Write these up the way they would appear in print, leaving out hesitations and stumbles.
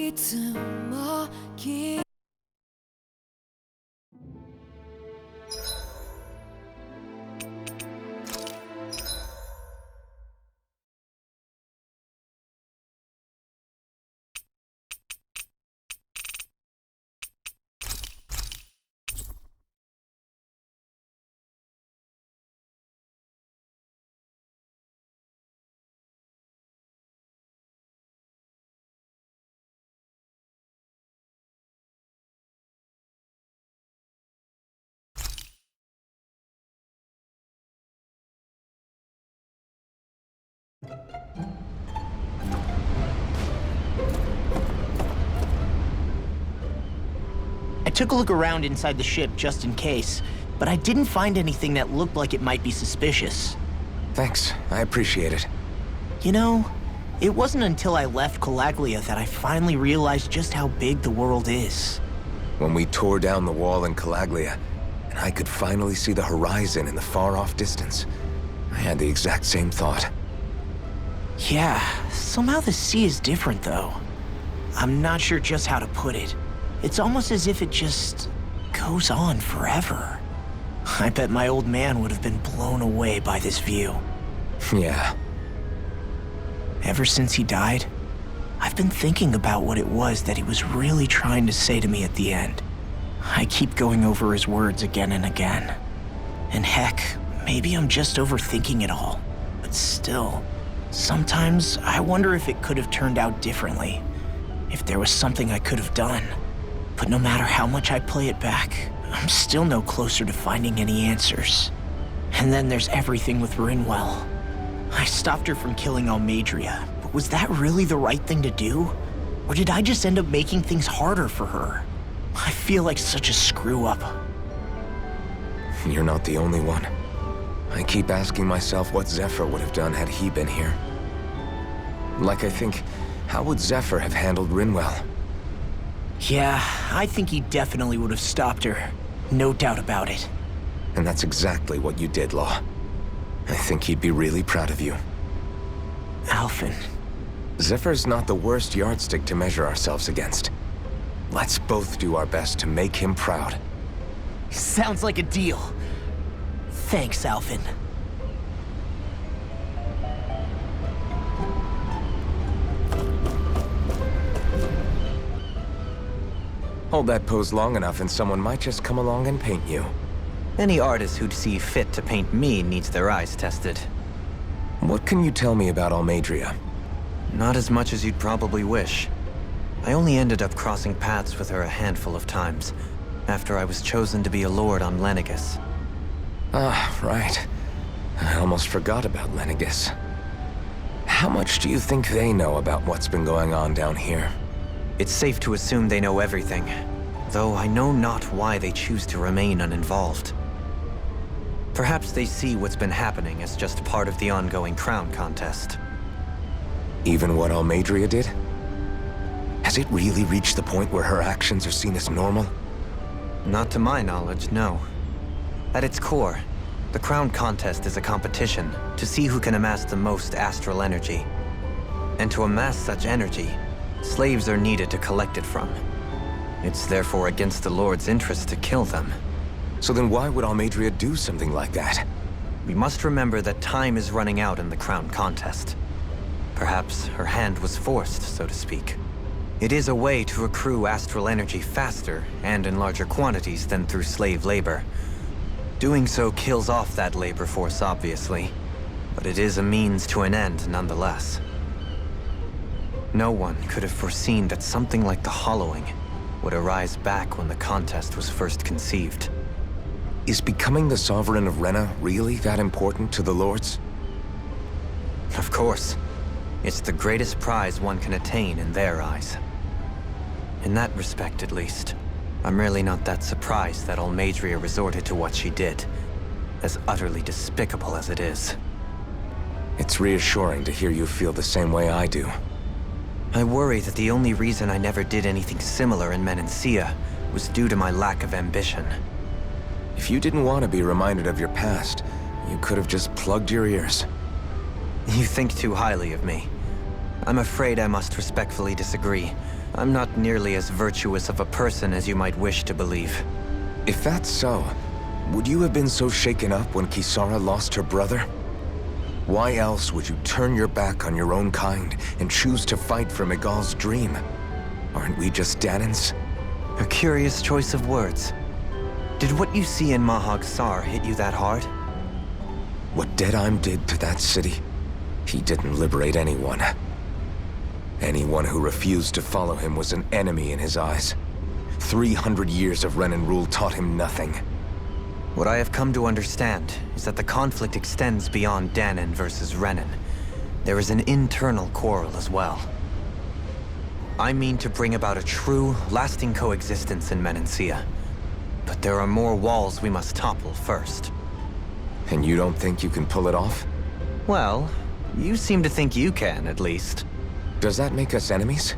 いつも君 I took a look around inside the ship just in case, but I didn't find anything that looked like it might be suspicious. Thanks, I appreciate it. You know, it wasn't until I left Calaglia that I finally realized just how big the world is. When we tore down the wall in Calaglia, and I could finally see the horizon in the far-off distance, I had the exact same thought. Yeah, somehow the sea is different though. I'm not sure just how to put it. It's almost as if it just goes on forever. I bet my old man would have been blown away by this view. Yeah. Ever since he died, I've been thinking about what it was that he was really trying to say to me at the end. I keep going over his words again and again. And heck, maybe I'm just overthinking it all. But still, sometimes I wonder if it could have turned out differently. If there was something I could have done. But no matter how much I play it back, I'm still no closer to finding any answers. And then there's everything with Rinwell. I stopped her from killing Almeidrea, but was that really the right thing to do? Or did I just end up making things harder for her? I feel like such a screw-up. You're not the only one. I keep asking myself what Zephyr would have done had he been here. Like, I think, how would Zephyr have handled Rinwell? Yeah, I think he definitely would have stopped her. No doubt about it. And that's exactly what you did, Law. I think he'd be really proud of you. Alphen. Zephyr's not the worst yardstick to measure ourselves against. Let's both do our best to make him proud. Sounds like a deal. Thanks, Alphen. Hold that pose long enough and someone might just come along and paint you. Any artist who'd see fit to paint me needs their eyes tested. What can you tell me about Almeidrea? Not as much as you'd probably wish. I only ended up crossing paths with her a handful of times, after I was chosen to be a lord on Lenegis. Ah, right. I almost forgot about Lenegis. How much do you think they know about what's been going on down here? It's safe to assume they know everything, though I know not why they choose to remain uninvolved. Perhaps they see what's been happening as just part of the ongoing crown contest. Even what Almeidrea did? Has it really reached the point where her actions are seen as normal? Not to my knowledge, no. At its core, the crown contest is a competition to see who can amass the most astral energy. And to amass such energy, slaves are needed to collect it from. It's therefore against the Lord's interest to kill them. So then why would Almeidrea do something like that? We must remember that time is running out in the crown contest. Perhaps her hand was forced, so to speak. It is a way to accrue astral energy faster and in larger quantities than through slave labor. Doing so kills off that labor force, obviously, but it is a means to an end nonetheless. No one could have foreseen that something like the Hollowing would arise back when the contest was first conceived. Is becoming the Sovereign of Rena really that important to the Lords? Of course. It's the greatest prize one can attain in their eyes. In that respect, at least, I'm really not that surprised that Almeidrea resorted to what she did, as utterly despicable as it is. It's reassuring to hear you feel the same way I do. I worry that the only reason I never did anything similar in Menancia was due to my lack of ambition. If you didn't want to be reminded of your past, you could have just plugged your ears. You think too highly of me. I'm afraid I must respectfully disagree. I'm not nearly as virtuous of a person as you might wish to believe. If that's so, would you have been so shaken up when Kisara lost her brother? Why else would you turn your back on your own kind and choose to fight for Miguel's dream? Aren't we just Danans? A curious choice of words. Did what you see in Mahag Saar hit you that hard? What Deadheim did to that city, he didn't liberate anyone. Anyone who refused to follow him was an enemy in his eyes. 300 years of Renan rule taught him nothing. What I have come to understand is that the conflict extends beyond Danan versus Renan. There is an internal quarrel as well. I mean to bring about a true, lasting coexistence in Menancia. But there are more walls we must topple first. And you don't think you can pull it off? Well, you seem to think you can, at least. Does that make us enemies?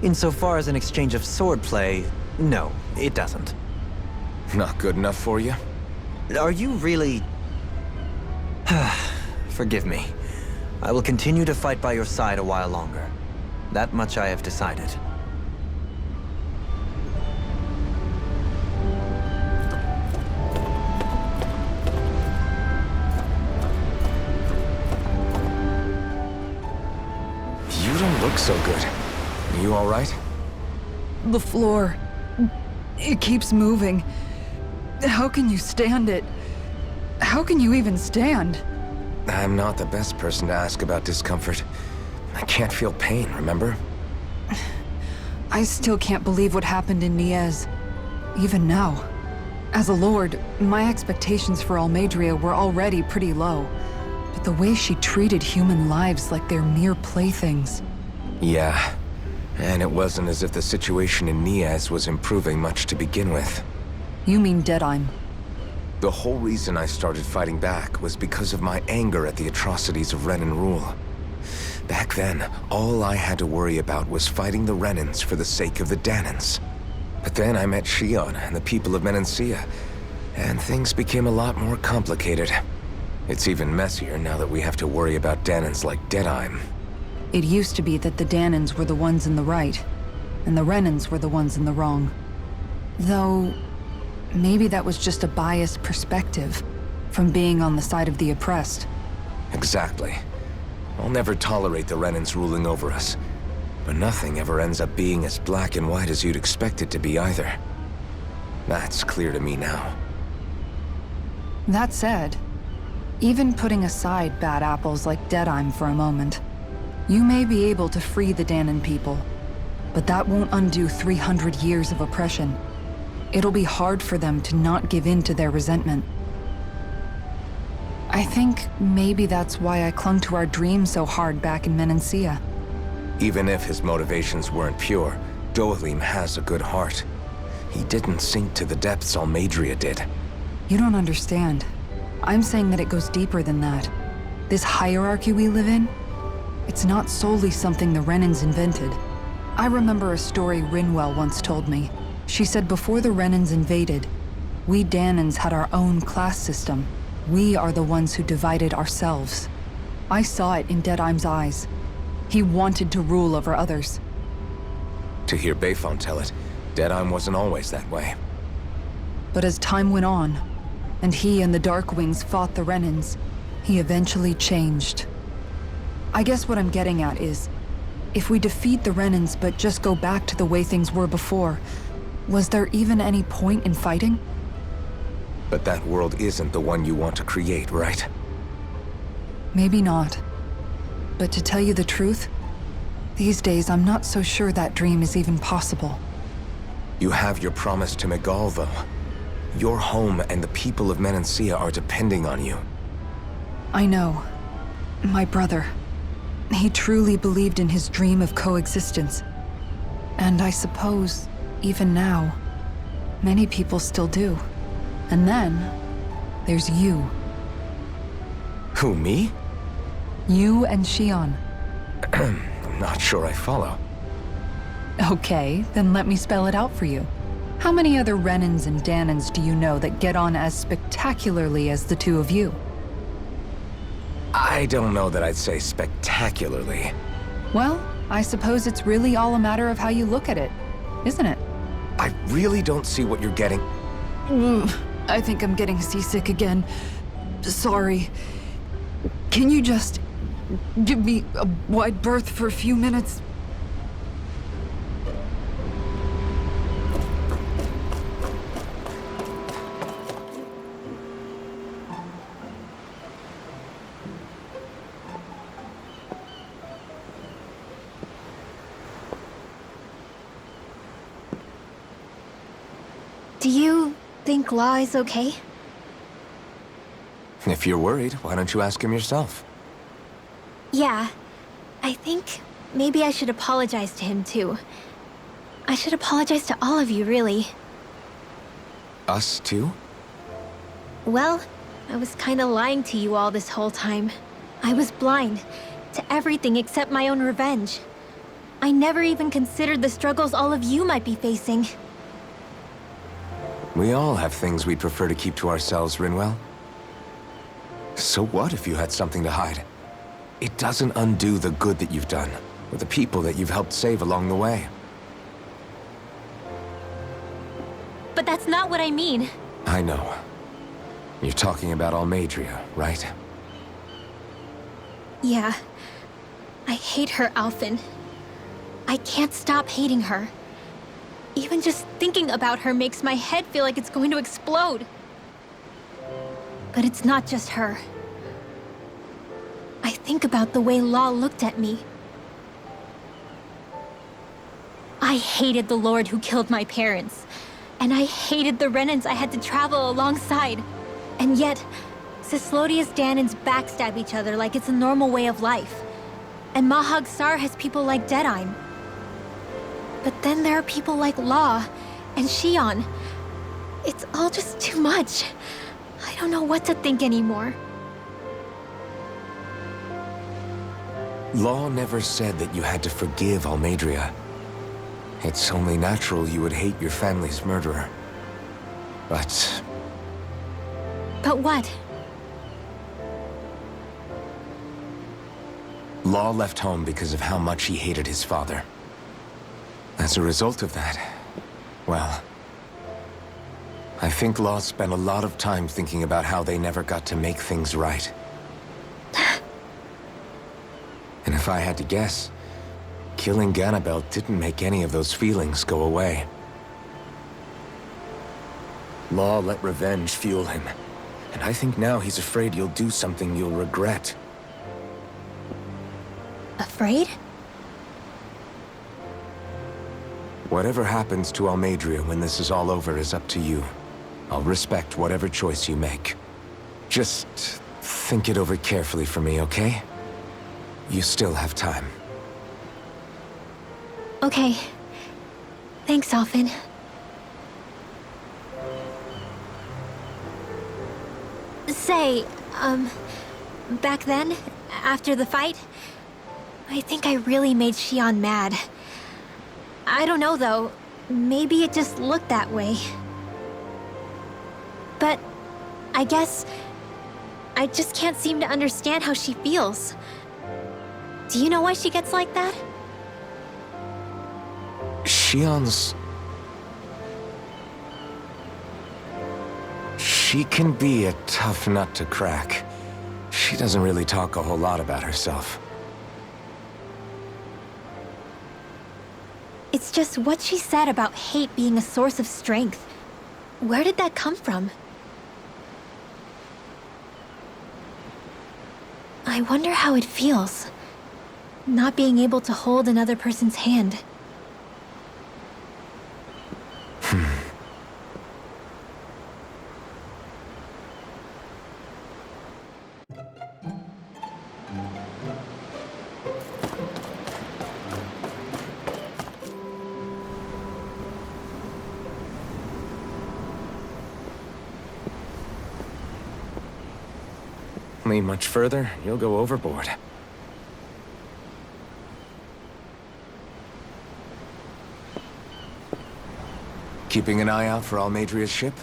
Insofar as an exchange of swordplay, no, it doesn't. Not good enough for you? Are you really... Forgive me. I will continue to fight by your side a while longer. That much I have decided. You don't look so good. You all right? The floor. It keeps moving. How can you stand it? How can you even stand? I'm not the best person to ask about discomfort. I can't feel pain, remember? I still can't believe what happened in Niez. Even now. As a lord, my expectations for Almeidrea were already pretty low. But the way she treated human lives like they're mere playthings. Yeah. And it wasn't as if the situation in Niez was improving much to begin with. You mean Deadheim? The whole reason I started fighting back was because of my anger at the atrocities of Renan rule. Back then, all I had to worry about was fighting the Renans for the sake of the Danans. But then I met Shion and the people of Menancia, and things became a lot more complicated. It's even messier now that we have to worry about Danans like Deadheim. It used to be that the Danans were the ones in the right, and the Renans were the ones in the wrong. Though, maybe that was just a biased perspective from being on the side of the oppressed. Exactly. I'll never tolerate the Renans ruling over us. But nothing ever ends up being as black and white as you'd expect it to be either. That's clear to me now. That said, even putting aside bad apples like Deadheim for a moment, you may be able to free the Danan people, but that won't undo 300 years of oppression. It'll be hard for them to not give in to their resentment. I think maybe that's why I clung to our dream so hard back in Menancia. Even if his motivations weren't pure, Dohalim has a good heart. He didn't sink to the depths Almeidrea did. You don't understand. I'm saying that it goes deeper than that. This hierarchy we live in, it's not solely something the Renans invented. I remember a story Rinwell once told me. She said before the Renans invaded, we Danans had our own class system. We are the ones who divided ourselves. I saw it in Deadheim's eyes. He wanted to rule over others. To hear Bayfon tell it, Deadheim wasn't always that way. But as time went on, and he and the Darkwings fought the Renans, he eventually changed. I guess what I'm getting at is, if we defeat the Renans but just go back to the way things were before, was there even any point in fighting? But that world isn't the one you want to create, right? Maybe not. But to tell you the truth, these days I'm not so sure that dream is even possible. You have your promise to Miguel, though. Your home and the people of Menancia are depending on you. I know. My brother. He truly believed in his dream of coexistence. And I suppose, even now, many people still do. And then, there's you. Who, me? You and Shion. I'm not sure I follow. Okay, then let me spell it out for you. How many other Renans and Danans do you know that get on as spectacularly as the two of you? I don't know that I'd say spectacularly. Well, I suppose it's really all a matter of how you look at it, isn't it? I really don't see what you're getting. Ugh, I think I'm getting seasick again. Sorry. Can you just give me a wide berth for a few minutes? Do you think Law is okay? If you're worried, why don't you ask him yourself? Yeah. I think maybe I should apologize to him too. I should apologize to all of you, really. Us too? Well, I was kinda lying to you all this whole time. I was blind to everything except my own revenge. I never even considered the struggles all of you might be facing. We all have things we'd prefer to keep to ourselves, Rinwell. So what if you had something to hide? It doesn't undo the good that you've done, or the people that you've helped save along the way. But that's not what I mean. I know. You're talking about Almeidrea, right? Yeah. I hate her, Alphen. I can't stop hating her. Even just thinking about her makes my head feel like it's going to explode. But it's not just her. I think about the way Law looked at me. I hated the Lord who killed my parents. And I hated the Renans I had to travel alongside. And yet, Cyslodius Danans backstab each other like it's a normal way of life. And Mahag Saar has people like Deadeye. But then there are people like Law and Xion. It's all just too much. I don't know what to think anymore. Law never said that you had to forgive Almeidrea. It's only natural you would hate your family's murderer. But But what? Law left home because of how much he hated his father. As a result of that, well, I think Law spent a lot of time thinking about how they never got to make things right. And if I had to guess, killing Ganabel didn't make any of those feelings go away. Law let revenge fuel him, and I think now he's afraid you'll do something you'll regret. Afraid? Whatever happens to Almeidrea when this is all over is up to you. I'll respect whatever choice you make. Just think it over carefully for me, okay? You still have time. Okay. Thanks, Alphen. Say, back then, after the fight, I think I really made Xion mad. I don't know, though. Maybe it just looked that way. But I guess I just can't seem to understand how she feels. Do you know why she gets like that? Xion's... She can be a tough nut to crack. She doesn't really talk a whole lot about herself. It's just what she said about hate being a source of strength. Where did that come from? I wonder how it feels, not being able to hold another person's hand. Lean much further, you'll go overboard. Keeping an eye out for Almeidrea's ship?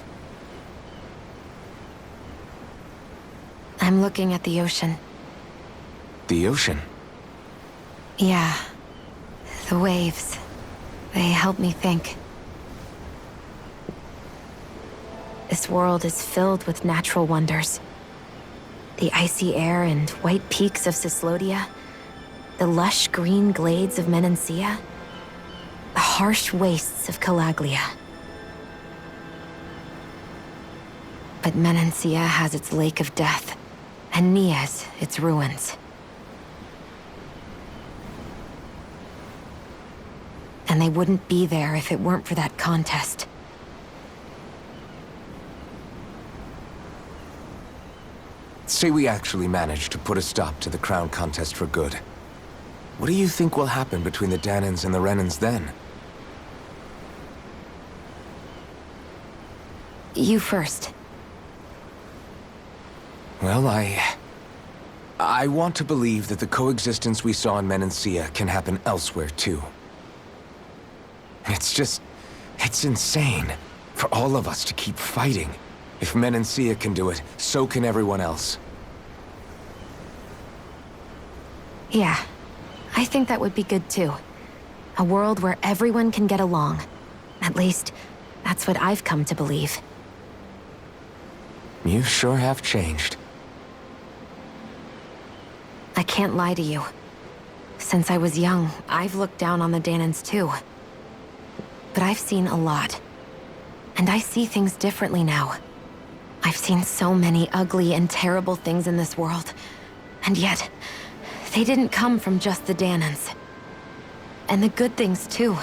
I'm looking at the ocean. The ocean? Yeah. The waves. They help me think. This world is filled with natural wonders. The icy air and white peaks of Cyslodia, the lush green glades of Menancia, the harsh wastes of Calaglia. But Menancia has its Lake of Death, and Nias its ruins. And they wouldn't be there if it weren't for that contest. Say we actually manage to put a stop to the crown contest for good. What do you think will happen between the Dahnans and the Renans then? You first. Well, I want to believe that the coexistence we saw in Menancia can happen elsewhere, too. It's insane for all of us to keep fighting. If Menancia can do it, so can everyone else. Yeah, I think that would be good too. A world where everyone can get along. At least, that's what I've come to believe. You sure have changed. I can't lie to you. Since I was young, I've looked down on the Dahnans too. But I've seen a lot. And I see things differently now. I've seen so many ugly and terrible things in this world. And yet, they didn't come from just the Dahnans. And the good things too.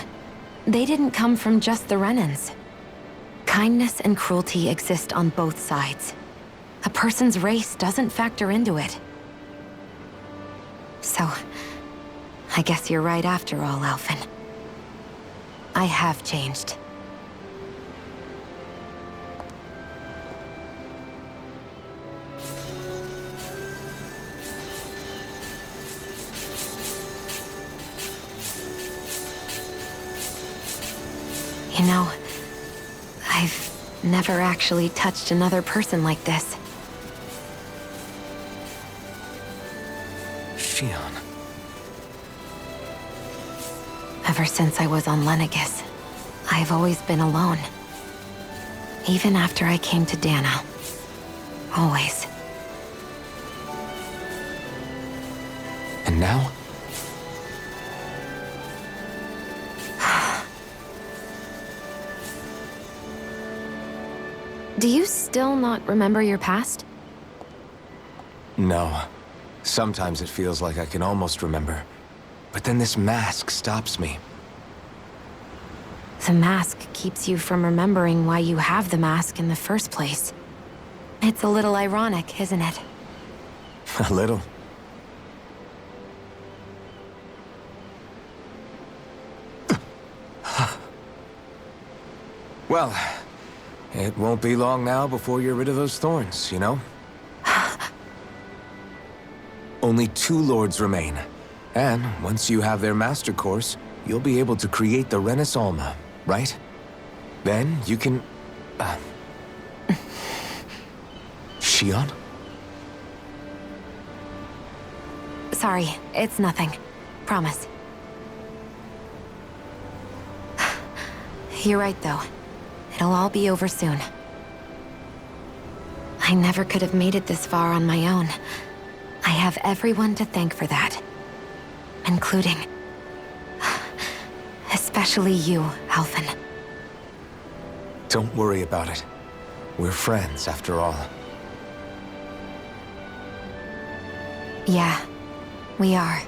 They didn't come from just the Renans. Kindness and cruelty exist on both sides. A person's race doesn't factor into it. So, I guess you're right after all, Alphen. I have changed. You know, I've never actually touched another person like this. Shionne. Ever since I was on Lenegis, I've always been alone. Even after I came to Dahna. Always. And now? Do you still not remember your past? No. Sometimes it feels like I can almost remember. But then this mask stops me. The mask keeps you from remembering why you have the mask in the first place. It's a little ironic, isn't it? A little. Well, it won't be long now before you're rid of those thorns, you know? Only 2 lords remain. And once you have their master course, you'll be able to create the Renis Alma, right? Then you can... Shionne? Sorry, it's nothing. Promise. You're right, though. It'll all be over soon. I never could have made it this far on my own. I have everyone to thank for that. Including... especially you, Alphen. Don't worry about it. We're friends, after all. Yeah, we are.